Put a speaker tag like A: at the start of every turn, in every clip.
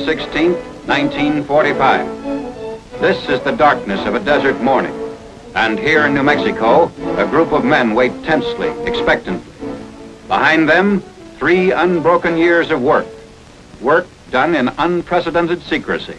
A: 16, 1945. This is the darkness of a desert morning. And here in New Mexico, a group of men wait tensely, expectantly. Behind them, 3 unbroken years of work. Work done in unprecedented secrecy.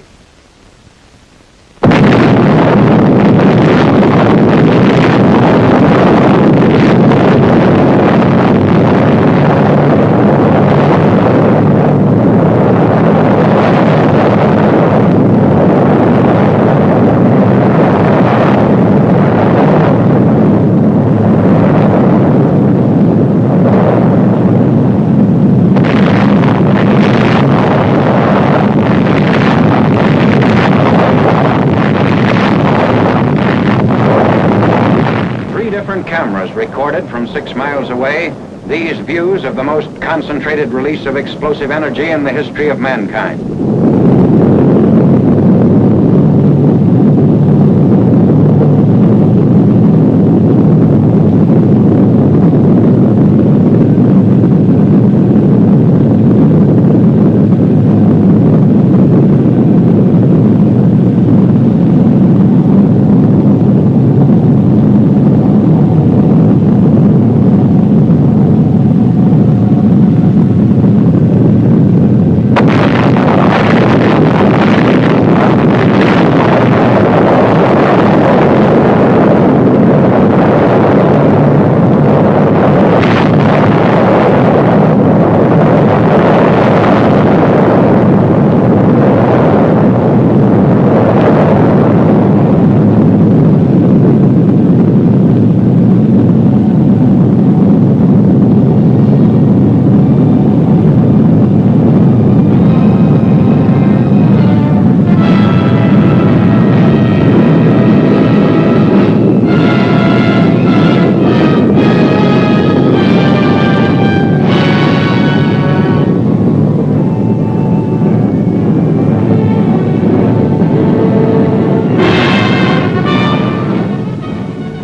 A: Cameras recorded from 6 miles away these views of the most concentrated release of explosive energy in the history of mankind.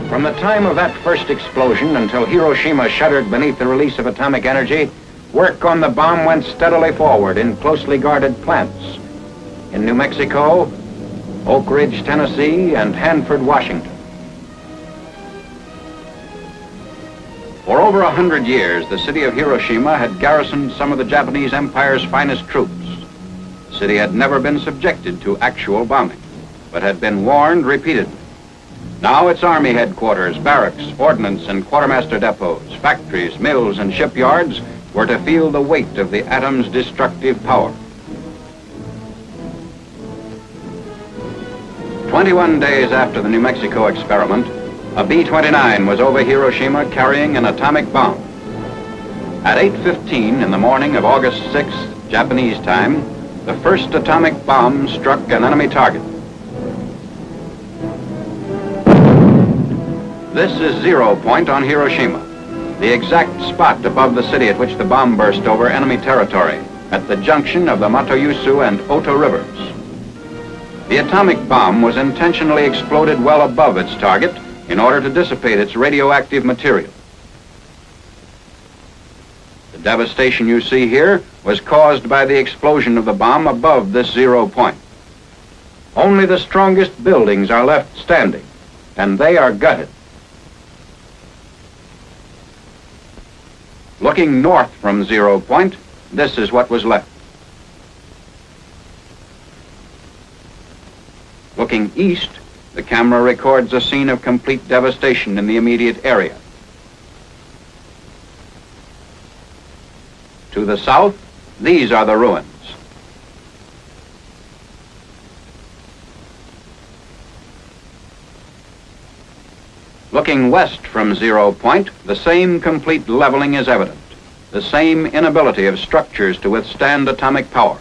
A: From the time of that first explosion until Hiroshima shuddered beneath the release of atomic energy, work on the bomb went steadily forward in closely guarded plants in New Mexico, Oak Ridge, Tennessee, and Hanford, Washington. For over 100 years, the city of Hiroshima had garrisoned some of the Japanese Empire's finest troops. The city had never been subjected to actual bombing, but had been warned repeatedly. Now its army headquarters, barracks, ordnance, and quartermaster depots, factories, mills, and shipyards were to feel the weight of the atom's destructive power. 21 days after the New Mexico experiment, a B-29 was over Hiroshima carrying an atomic bomb. At 8:15 in the morning of August 6th, Japanese time, the first atomic bomb struck an enemy target. This is 0 point on Hiroshima, the exact spot above the city at which the bomb burst over enemy territory, at the junction of the Matoyusu and Oto rivers. The atomic bomb was intentionally exploded well above its target in order to dissipate its radioactive material. The devastation you see here was caused by the explosion of the bomb above this 0 point. Only the strongest buildings are left standing, and they are gutted. Looking north from 0 point, this is what was left. Looking east, the camera records a scene of complete devastation in the immediate area. To the south, these are the ruins. Looking west from 0 point, the same complete leveling is evident, the same inability of structures to withstand atomic power.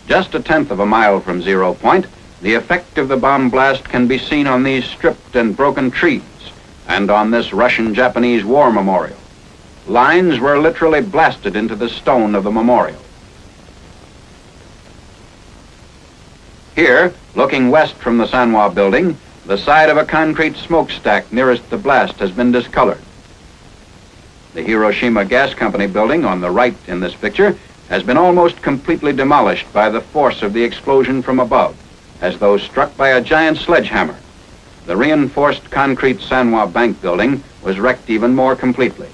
A: Just a tenth of a mile from 0 point, the effect of the bomb blast can be seen on these stripped and broken trees and on this Russian-Japanese war memorial. Lines were literally blasted into the stone of the memorial. Here, looking west from the Sanwa building, the side of a concrete smokestack nearest the blast has been discolored. The Hiroshima Gas Company building on the right in this picture has been almost completely demolished by the force of the explosion from above, as though struck by a giant sledgehammer. The reinforced concrete Sanwa Bank building was wrecked even more completely.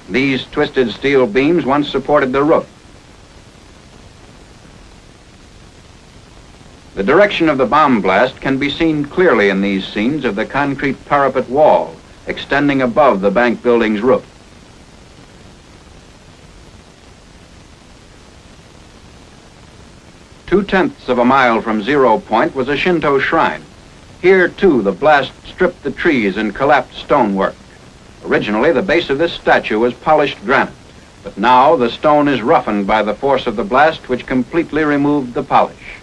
A: These twisted steel beams once supported the roof. The direction of the bomb blast can be seen clearly in these scenes of the concrete parapet wall extending above the bank building's roof. Two-tenths of a mile from 0 point was a Shinto shrine. Here, too, the blast stripped the trees and collapsed stonework. Originally, the base of this statue was polished granite, but now the stone is roughened by the force of the blast, which completely removed the polish.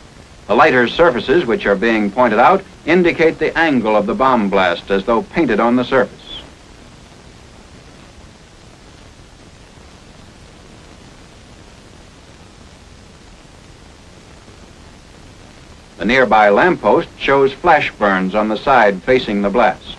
A: The lighter surfaces, which are being pointed out, indicate the angle of the bomb blast as though painted on the surface. The nearby lamppost shows flash burns on the side facing the blast.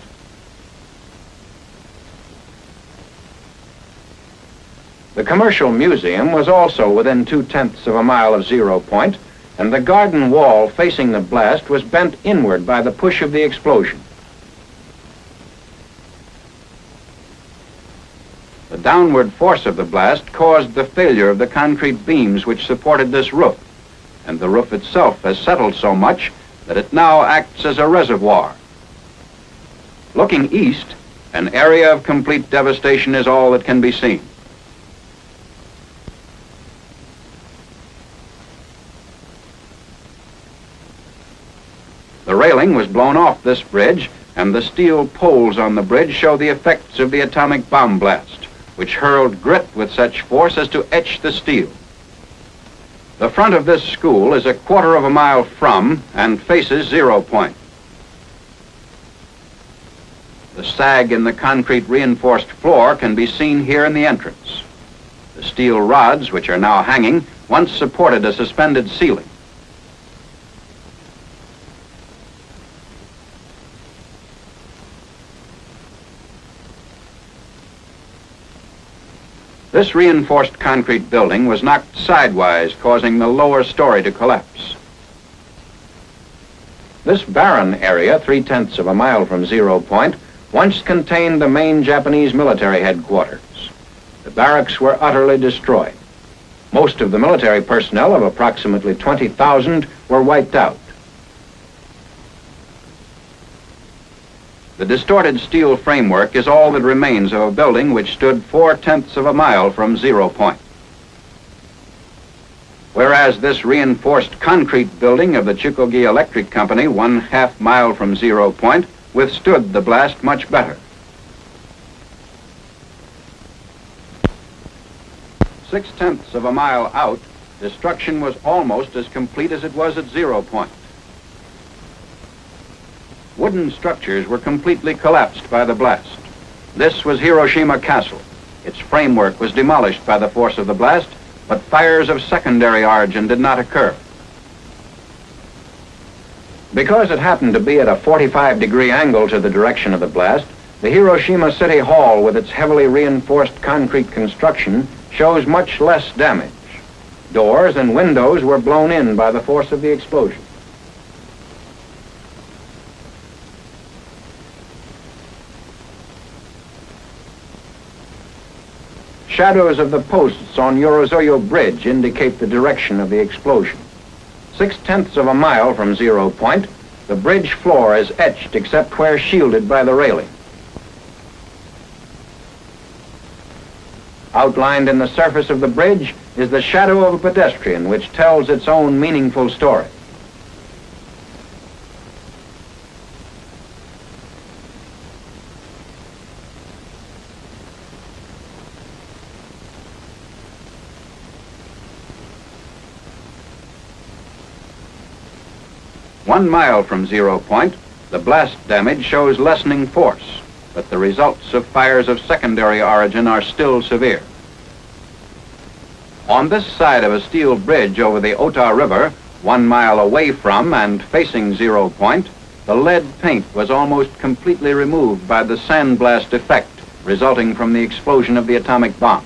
A: The Commercial Museum was also within 2/10 of a mile of 0 point, and the garden wall facing the blast was bent inward by the push of the explosion. The downward force of the blast caused the failure of the concrete beams which supported this roof, and the roof itself has settled so much that it now acts as a reservoir. Looking east, an area of complete devastation is all that can be seen. The railing was blown off this bridge, and the steel poles on the bridge show the effects of the atomic bomb blast, which hurled grit with such force as to etch the steel. The front of this school is a 1/4 of a mile from and faces 0 point. The sag in the concrete reinforced floor can be seen here in the entrance. The steel rods, which are now hanging, once supported a suspended ceiling. This reinforced concrete building was knocked sidewise, causing the lower story to collapse. This barren area, 3/10 of a mile from 0 point, once contained the main Japanese military headquarters. The barracks were utterly destroyed. Most of the military personnel, of approximately 20,000, were wiped out. The distorted steel framework is all that remains of a building which stood 4/10 of a mile from 0 point. Whereas this reinforced concrete building of the Chukogi Electric Company, 1/2 mile from 0 point, withstood the blast much better. 6/10 of a mile out, destruction was almost as complete as it was at 0 point. Wooden structures were completely collapsed by the blast. This was Hiroshima Castle. Its framework was demolished by the force of the blast, but fires of secondary origin did not occur. Because it happened to be at a 45-degree angle to the direction of the blast, the Hiroshima City Hall, with its heavily reinforced concrete construction, shows much less damage. Doors and windows were blown in by the force of the explosion. Shadows of the posts on Yorozuyo Bridge indicate the direction of the explosion. 6/10 of a mile from 0 point, the bridge floor is etched except where shielded by the railing. Outlined in the surface of the bridge is the shadow of a pedestrian, which tells its own meaningful story. One mile from 0 point, the blast damage shows lessening force, but the results of fires of secondary origin are still severe. On this side of a steel bridge over the Ota River, 1 mile away from and facing 0 point, the lead paint was almost completely removed by the sandblast effect resulting from the explosion of the atomic bomb.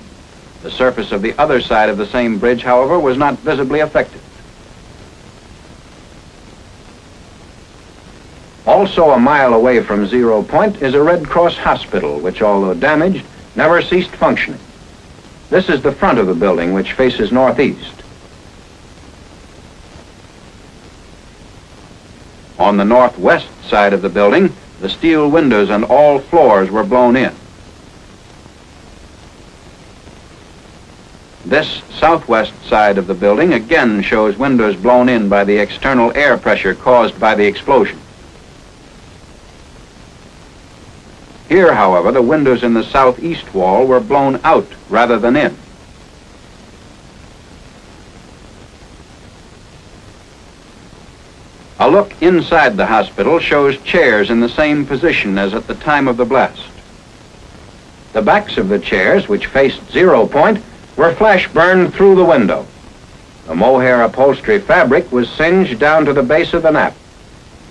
A: The surface of the other side of the same bridge, however, was not visibly affected. Also a mile away from 0 point is a Red Cross hospital, which, although damaged, never ceased functioning. This is the front of the building, which faces northeast. On the northwest side of the building, the steel windows and all floors were blown in. This southwest side of the building again shows windows blown in by the external air pressure caused by the explosion. Here, however, the windows in the southeast wall were blown out rather than in. A look inside the hospital shows chairs in the same position as at the time of the blast. The backs of the chairs, which faced 0 point, were flash burned through the window. The mohair upholstery fabric was singed down to the base of the nap.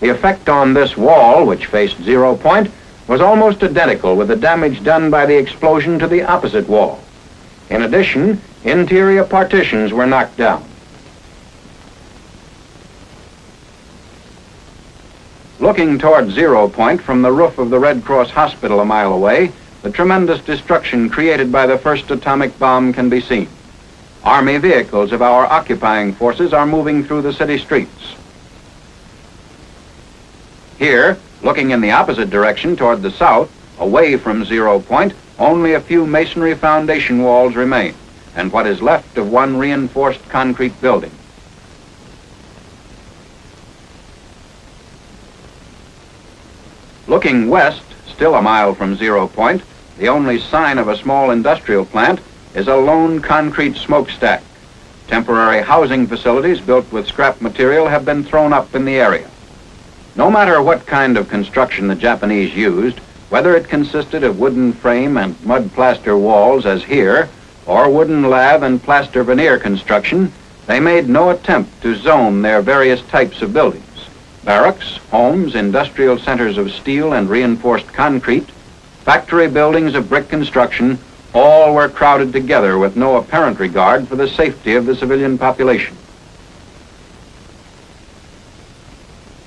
A: The effect on this wall, which faced 0 point, was almost identical with the damage done by the explosion to the opposite wall. In addition, interior partitions were knocked down. Looking toward 0 point from the roof of the Red Cross Hospital a mile away, the tremendous destruction created by the first atomic bomb can be seen. Army vehicles of our occupying forces are moving through the city streets. Here, looking in the opposite direction toward the south, away from 0 point, only a few masonry foundation walls remain, and what is left of one reinforced concrete building. Looking west, still a mile from 0 point, the only sign of a small industrial plant is a lone concrete smokestack. Temporary housing facilities built with scrap material have been thrown up in the area. No matter what kind of construction the Japanese used, whether it consisted of wooden frame and mud plaster walls as here, or wooden lath and plaster veneer construction, they made no attempt to zone their various types of buildings. Barracks, homes, industrial centers of steel and reinforced concrete, factory buildings of brick construction, all were crowded together with no apparent regard for the safety of the civilian population.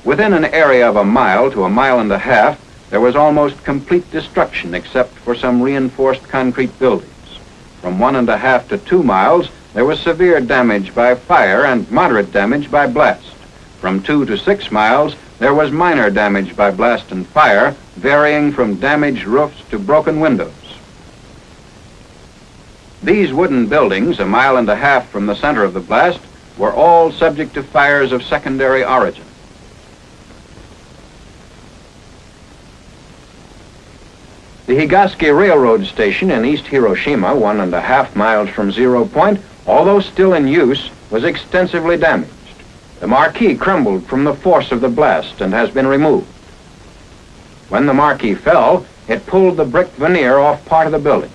A: Within an area of a mile to a mile and a half, there was almost complete destruction except for some reinforced concrete buildings. From 1.5 to 2 miles, there was severe damage by fire and moderate damage by blast. From 2 to 6 miles, there was minor damage by blast and fire, varying from damaged roofs to broken windows. These wooden buildings, 1.5 miles from the center of the blast, were all subject to fires of secondary origin. The Higasaki Railroad Station in East Hiroshima, 1.5 miles from 0 point, although still in use, was extensively damaged. The marquee crumbled from the force of the blast and has been removed. When the marquee fell, it pulled the brick veneer off part of the building.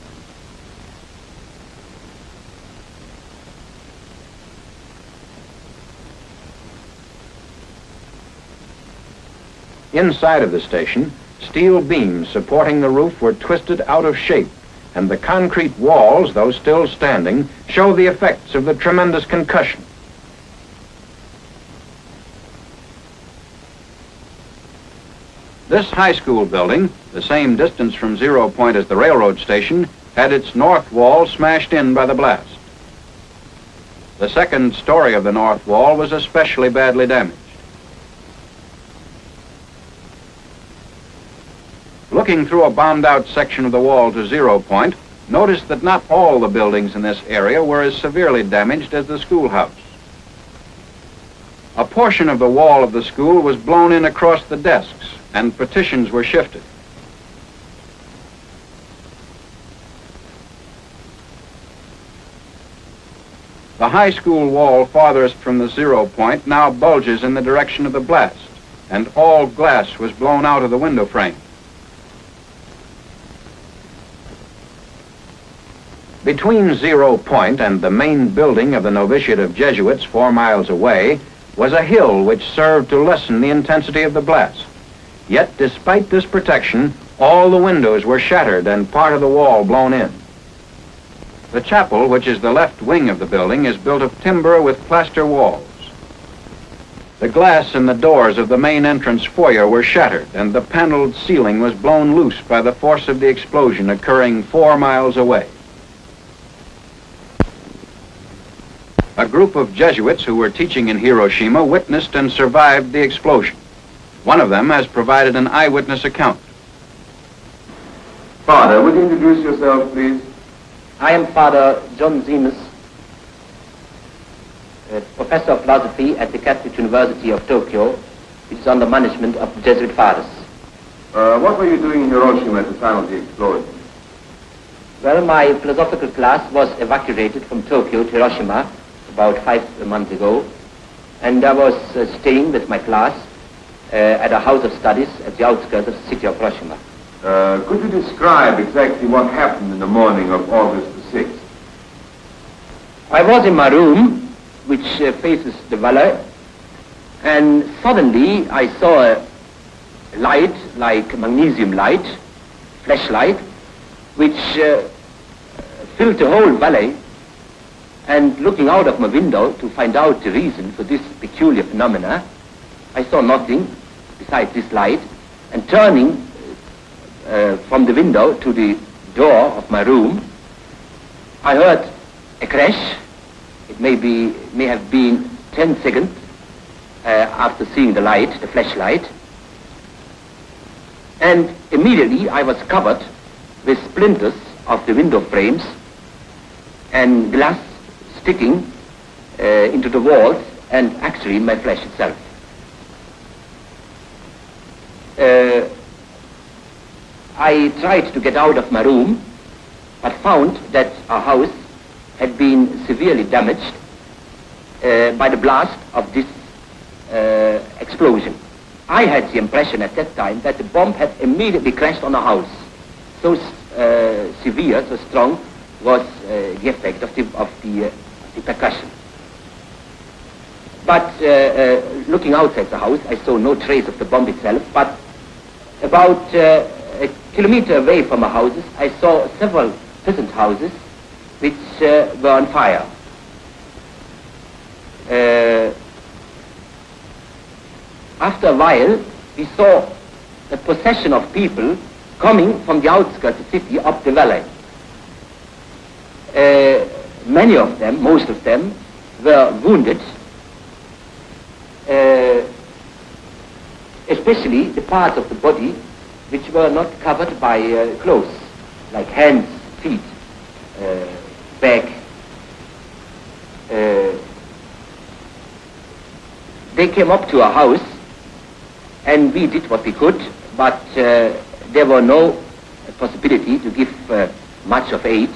A: Inside of the station, steel beams supporting the roof were twisted out of shape, and the concrete walls, though still standing, show the effects of the tremendous concussion. This high school building, the same distance from 0 point as the railroad station, had its north wall smashed in by the blast. The second story of the north wall was especially badly damaged. Looking through a bombed-out section of the wall to 0 point, notice that not all the buildings in this area were as severely damaged as the schoolhouse. A portion of the wall of the school was blown in across the desks, and partitions were shifted. The high school wall farthest from the 0 point now bulges in the direction of the blast, and all glass was blown out of the window frame. Between 0 point and the main building of the novitiate of Jesuits 4 miles away was a hill which served to lessen the intensity of the blast. Yet, despite this protection, All the windows were shattered and part of the wall blown in. The chapel, which is the left wing of the building, is built of timber with plaster walls. The glass in the doors of the main entrance foyer were shattered, and the paneled ceiling was blown loose by the force of the explosion occurring 4 miles away. A group of Jesuits who were teaching in Hiroshima witnessed and survived the explosion. One of them has provided an eyewitness account.
B: Father, would you introduce yourself, please?
C: I am Father John Zemus, Professor of Philosophy at the Catholic University of Tokyo, which is under management of the Jesuit fathers.
B: What were you doing in Hiroshima at the time of the explosion?
C: Well, my philosophical class was evacuated from Tokyo to Hiroshima about 5 months ago, and I was staying with my class at a house of studies at the outskirts of the city of Hiroshima.
B: Could you describe exactly what happened in the morning of August the 6th?
C: I was in my room, which faces the valley, and suddenly I saw a light, like magnesium light, flashlight, which filled the whole valley. And looking out of my window to find out the reason for this peculiar phenomena, I saw nothing besides this light, and turning from the window to the door of my room, I heard a crash. It may have been 10 seconds after seeing the light, the flashlight, and immediately I was covered with splinters of the window frames and glass sticking into the walls and actually in my flesh itself. I tried to get out of my room, but found that our house had been severely damaged by the blast of this explosion. I had the impression at that time that the bomb had immediately crashed on our house. So severe, so strong was the effect of the percussion. But looking outside the house, I saw no trace of the bomb itself, but about a kilometer away from our houses, I saw several peasant houses which were on fire. After a while, we saw a procession of people coming from the outskirts of the city up the valley. Many of them, most of them, were wounded, especially the parts of the body which were not covered by clothes, like hands, feet, back. They came up to our house, and we did what we could, but there were no possibility to give much of aid.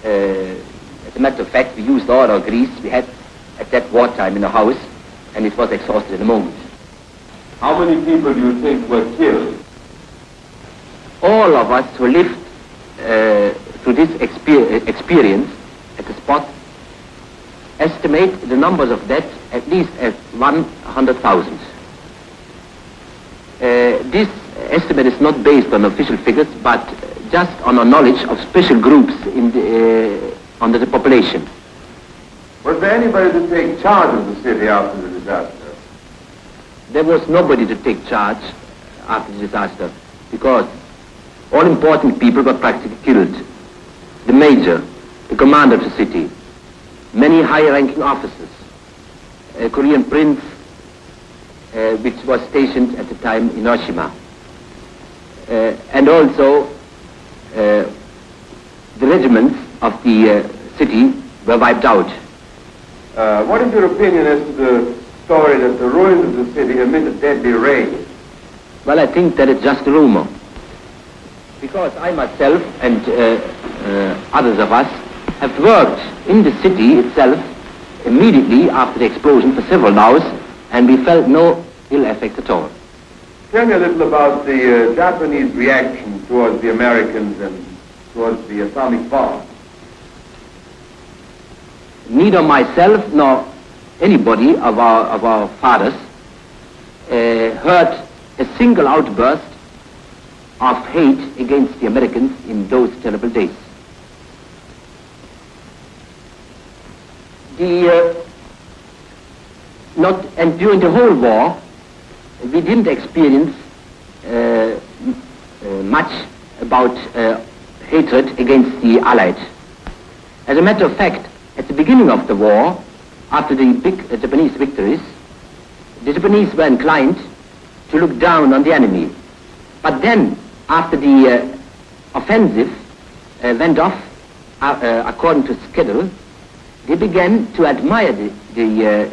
C: As a matter of fact, we used all our grease we had at that wartime in the house, and it was exhausted in a moment.
B: How many people do you think were killed?
C: All of us who lived through this experience at the spot estimate the numbers of deaths at least at 100,000. This estimate is not based on official figures, but just on our knowledge of special groups under the population.
B: Was there anybody to take charge of the city after the disaster?
C: There was nobody to take charge after the disaster because all important people were practically killed. The mayor, the commander of the city, many high-ranking officers, a Korean prince which was stationed at the time in Hiroshima, and also the regiments of the city were wiped out.
B: What is your opinion as to the story that the ruins of the city emit a deadly ray?
C: Well, I think that it's just a rumor. Because I myself and others of us have worked in the city itself immediately after the explosion for several hours, and we felt no ill effect at all.
B: Tell me a little about the Japanese reaction towards the Americans and towards the atomic bomb.
C: Neither myself nor anybody of our fathers heard a single outburst of hate against the Americans in those terrible days. And during the whole war, we didn't experience much about hatred against the Allies. As a matter of fact, at the beginning of the war, after the big Japanese victories, the Japanese were inclined to look down on the enemy. But then, after the offensive went off according to schedule, they began to admire the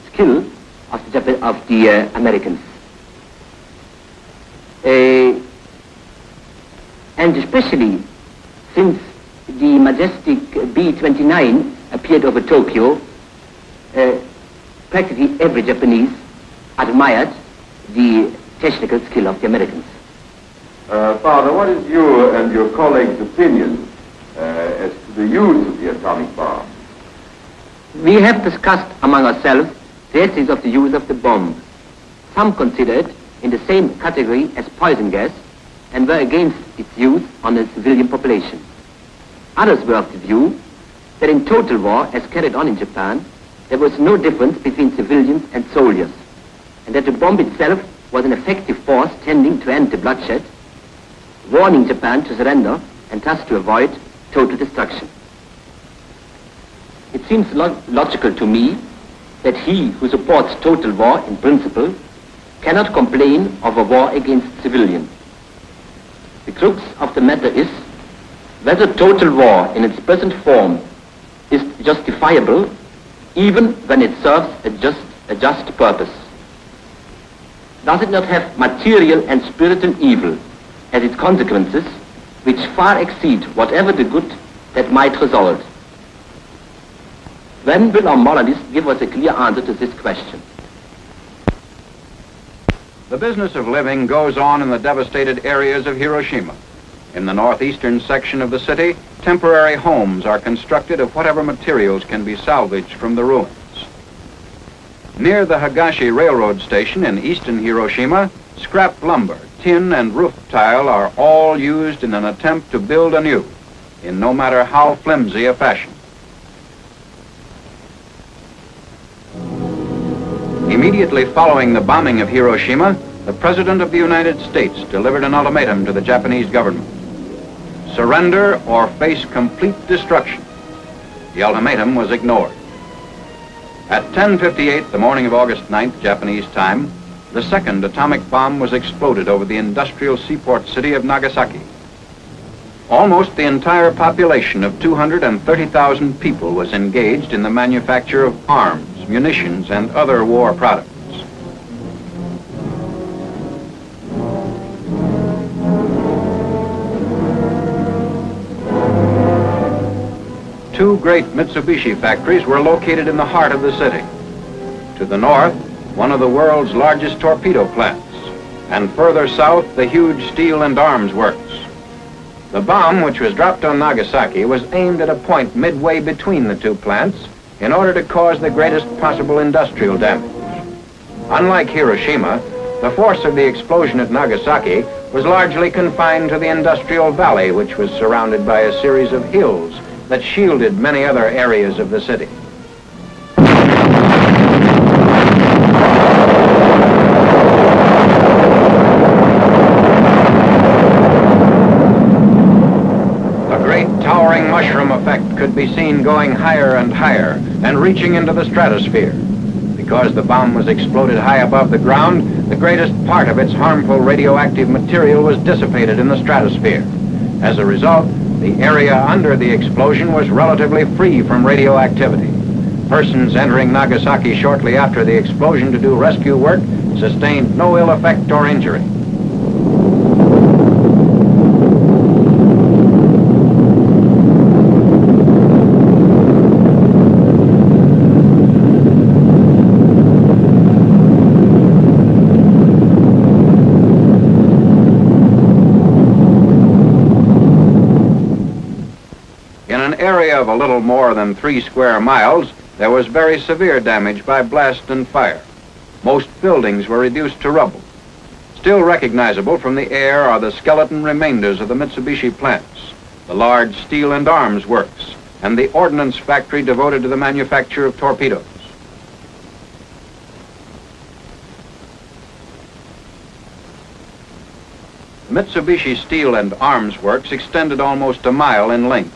C: skill of the Americans. And especially since the majestic B-29 appeared over Tokyo, practically every Japanese admired the technical skill of the Americans.
B: Father, what is your and your colleagues' opinion as to the use of the atomic bomb?
C: We have discussed among ourselves the ethics of the use of the bomb. Some consider it in the same category as poison gas and were against its use on the civilian population. Others were of the view that in total war, as carried on in Japan, there was no difference between civilians and soldiers, and that the bomb itself was an effective force tending to end the bloodshed, warning Japan to surrender and thus to avoid total destruction. It seems logical to me that he who supports total war in principle cannot complain of a war against civilians. The crux of the matter is whether total war in its present form is justifiable even when it serves a just purpose. Does it not have material and spiritual evil as its consequences which far exceed whatever the good that might result? When will our moralists give us a clear answer to this question?
A: The business of living goes on in the devastated areas of Hiroshima. In the northeastern section of the city, temporary homes are constructed of whatever materials can be salvaged from the ruins. Near the Higashi Railroad Station in eastern Hiroshima, scrap lumber, tin, and roof tile are all used in an attempt to build anew, in no matter how flimsy a fashion. Immediately following the bombing of Hiroshima, the President of the United States delivered an ultimatum to the Japanese government. Surrender or face complete destruction. The ultimatum was ignored. At 10:58 the morning of August 9th, Japanese time, the second atomic bomb was exploded over the industrial seaport city of Nagasaki. Almost the entire population of 230,000 people was engaged in the manufacture of arms, munitions, and other war products. Two great Mitsubishi factories were located in the heart of the city. To the north, one of the world's largest torpedo plants, and further south, the huge steel and arms works. The bomb, which was dropped on Nagasaki, was aimed at a point midway between the two plants in order to cause the greatest possible industrial damage. Unlike Hiroshima, the force of the explosion at Nagasaki was largely confined to the industrial valley, which was surrounded by a series of hills that shielded many other areas of the city. A great towering mushroom effect could be seen going higher and higher and reaching into the stratosphere. Because the bomb was exploded high above the ground, the greatest part of its harmful radioactive material was dissipated in the stratosphere. As a result, the area under the explosion was relatively free from radioactivity. Persons entering Nagasaki shortly after the explosion to do rescue work sustained no ill effect or injury. Area of a little more than 3 square miles, there was very severe damage by blast and fire. Most buildings were reduced to rubble. Still recognizable from the air are the skeleton remainders of the Mitsubishi plants, the large steel and arms works, and the ordnance factory devoted to the manufacture of torpedoes. The Mitsubishi Steel and Arms Works extended almost a mile in length.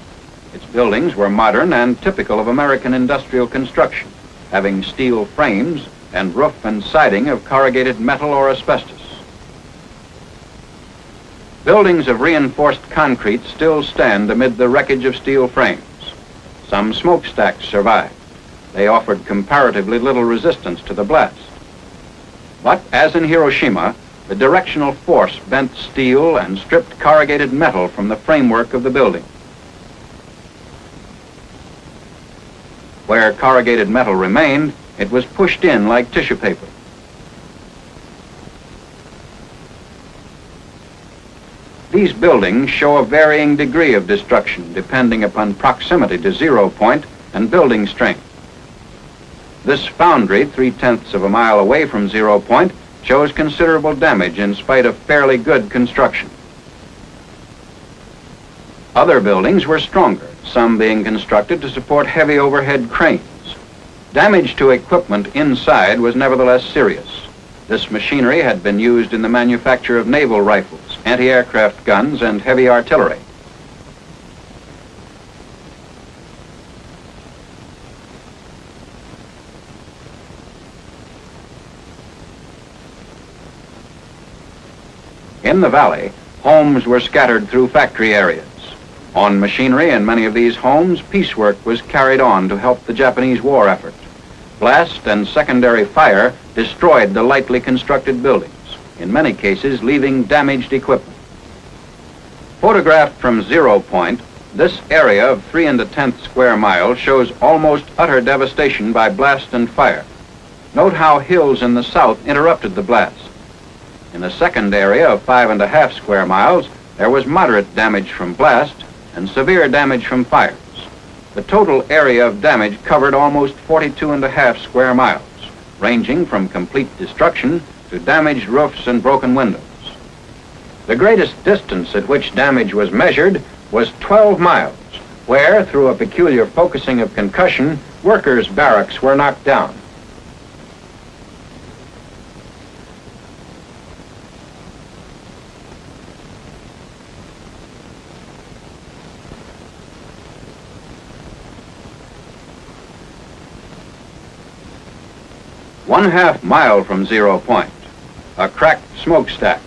A: Its buildings were modern and typical of American industrial construction, having steel frames and roof and siding of corrugated metal or asbestos. Buildings of reinforced concrete still stand amid the wreckage of steel frames. Some smokestacks survived. They offered comparatively little resistance to the blast. But as in Hiroshima, the directional force bent steel and stripped corrugated metal from the framework of the building. Where corrugated metal remained, it was pushed in like tissue paper. These buildings show a varying degree of destruction depending upon proximity to 0 point and building strength. This foundry, 3/10 of a mile away from 0 point, shows considerable damage in spite of fairly good construction. Other buildings were stronger, some being constructed to support heavy overhead cranes. Damage to equipment inside was nevertheless serious. This machinery had been used in the manufacture of naval rifles, anti-aircraft guns, and heavy artillery. In the valley, homes were scattered through factory areas. On machinery in many of these homes, piecework was carried on to help the Japanese war effort. Blast and secondary fire destroyed the lightly constructed buildings, in many cases leaving damaged equipment. Photographed from 0 point, this area of 3 1/10 square miles shows almost utter devastation by blast and fire. Note how hills in the south interrupted the blast. In the second area of 5 1/2 square miles, there was moderate damage from blast and severe damage from fires. The total area of damage covered almost 42 1/2 square miles, ranging from complete destruction to damaged roofs and broken windows. The greatest distance at which damage was measured was 12 miles, where, through a peculiar focusing of concussion, workers' barracks were knocked down. One-half mile from 0 point, a cracked smokestack.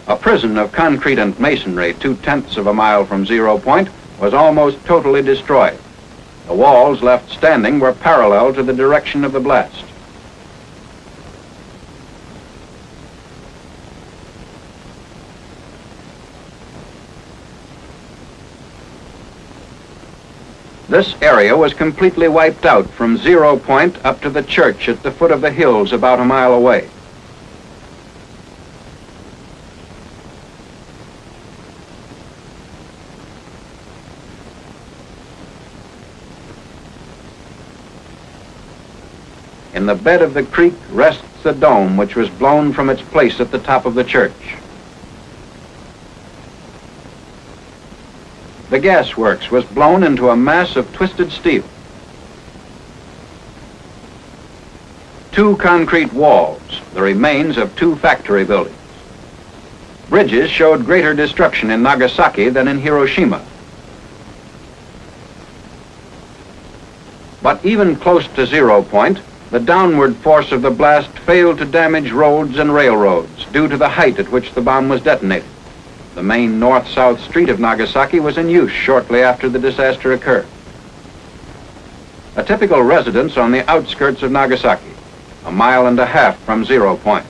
A: A prison of concrete and masonry 2/10 of a mile from 0 point was almost totally destroyed. The walls left standing were parallel to the direction of the blast. This area was completely wiped out from 0 point up to the church at the foot of the hills about a mile away. In the bed of the creek rests the dome, which was blown from its place at the top of the church. The gas works was blown into a mass of twisted steel. 2 concrete walls, the remains of 2 factory buildings. Bridges showed greater destruction in Nagasaki than in Hiroshima. But even close to 0 point, the downward force of the blast failed to damage roads and railroads due to the height at which the bomb was detonated. The main north-south street of Nagasaki was in use shortly after the disaster occurred. A typical residence on the outskirts of Nagasaki, a mile and a half from 0 point.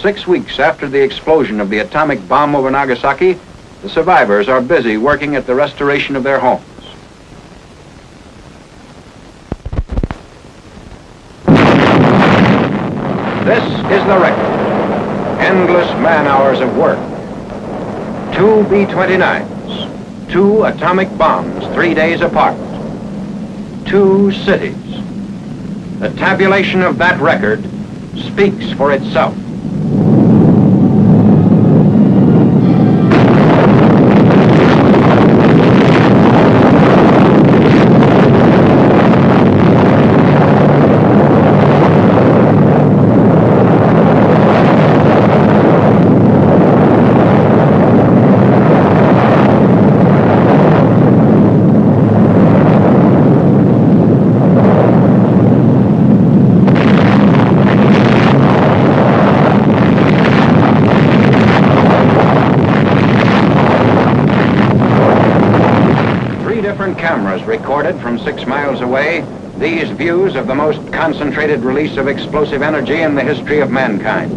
A: 6 weeks after the explosion of the atomic bomb over Nagasaki, the survivors are busy working at the restoration of their homes. This is the record. Endless man-hours of work. 2 B-29s, 2 atomic bombs 3 days apart, 2 cities. The tabulation of that record speaks for itself. cameras recorded from 6 miles away these views of the most concentrated release of explosive energy in the history of mankind.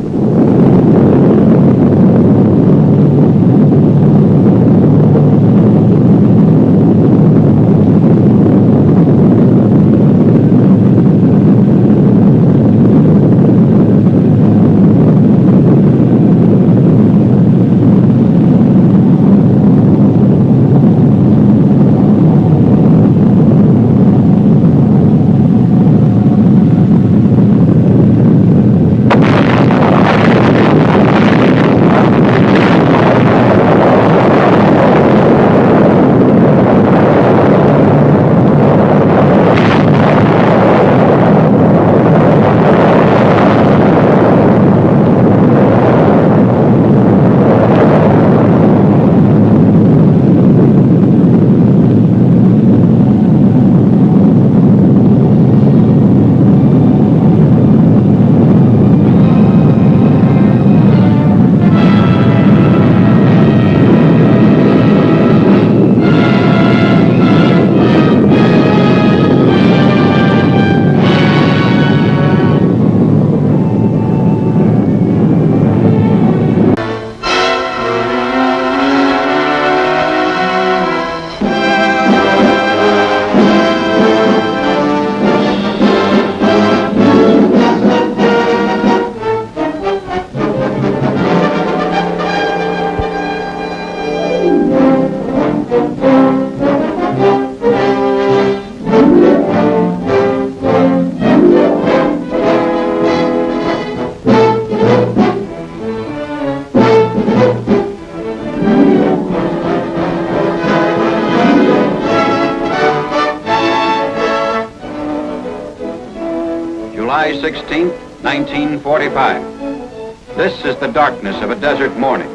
A: July 16th, 1945. This is the darkness of a desert morning.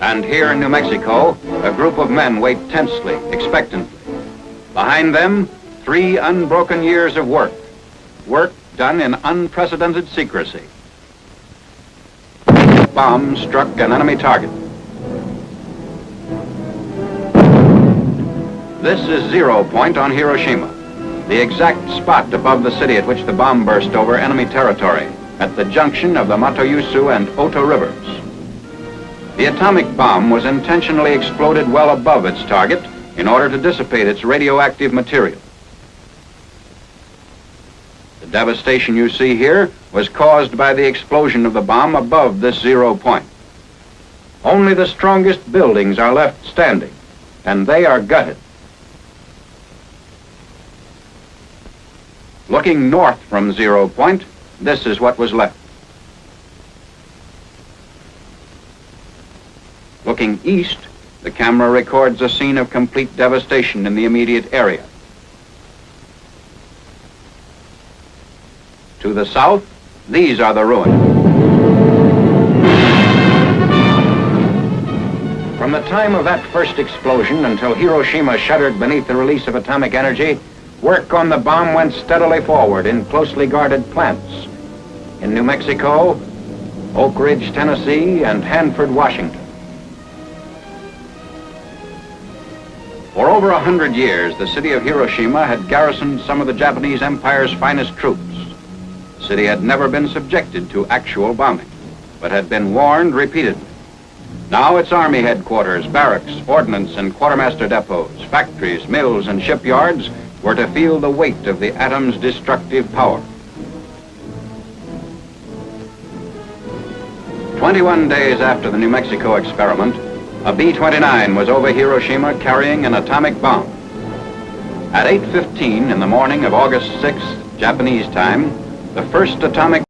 A: And here in New Mexico, a group of men wait tensely, expectantly. Behind them, 3 unbroken years of work. Work done in unprecedented secrecy. Bomb struck an enemy target. This is 0 point on Hiroshima, the exact spot above the city at which the bomb burst over enemy territory, at the junction of the Matoyusu and Oto rivers. The atomic bomb was intentionally exploded well above its target in order to dissipate its radioactive material. The devastation you see here was caused by the explosion of the bomb above this 0 point. Only the strongest buildings are left standing, and they are gutted. Looking north from 0 point, this is what was left. Looking east, the camera records a scene of complete devastation in the immediate area. To the south, these are the ruins. From the time of that first explosion until Hiroshima shuddered beneath the release of atomic energy, work on the bomb went steadily forward in closely guarded plants in New Mexico, Oak Ridge, Tennessee, and Hanford, Washington. For over 100 years, the city of Hiroshima had garrisoned some of the Japanese Empire's finest troops. The city had never been subjected to actual bombing, but had been warned repeatedly. Now its army headquarters, barracks, ordnance, and quartermaster depots, factories, mills, and shipyards were to feel the weight of the atom's destructive power. 21 days after the New Mexico experiment, a B-29 was over Hiroshima carrying an atomic bomb. At 8:15 in the morning of August 6th, Japanese time, the first atomic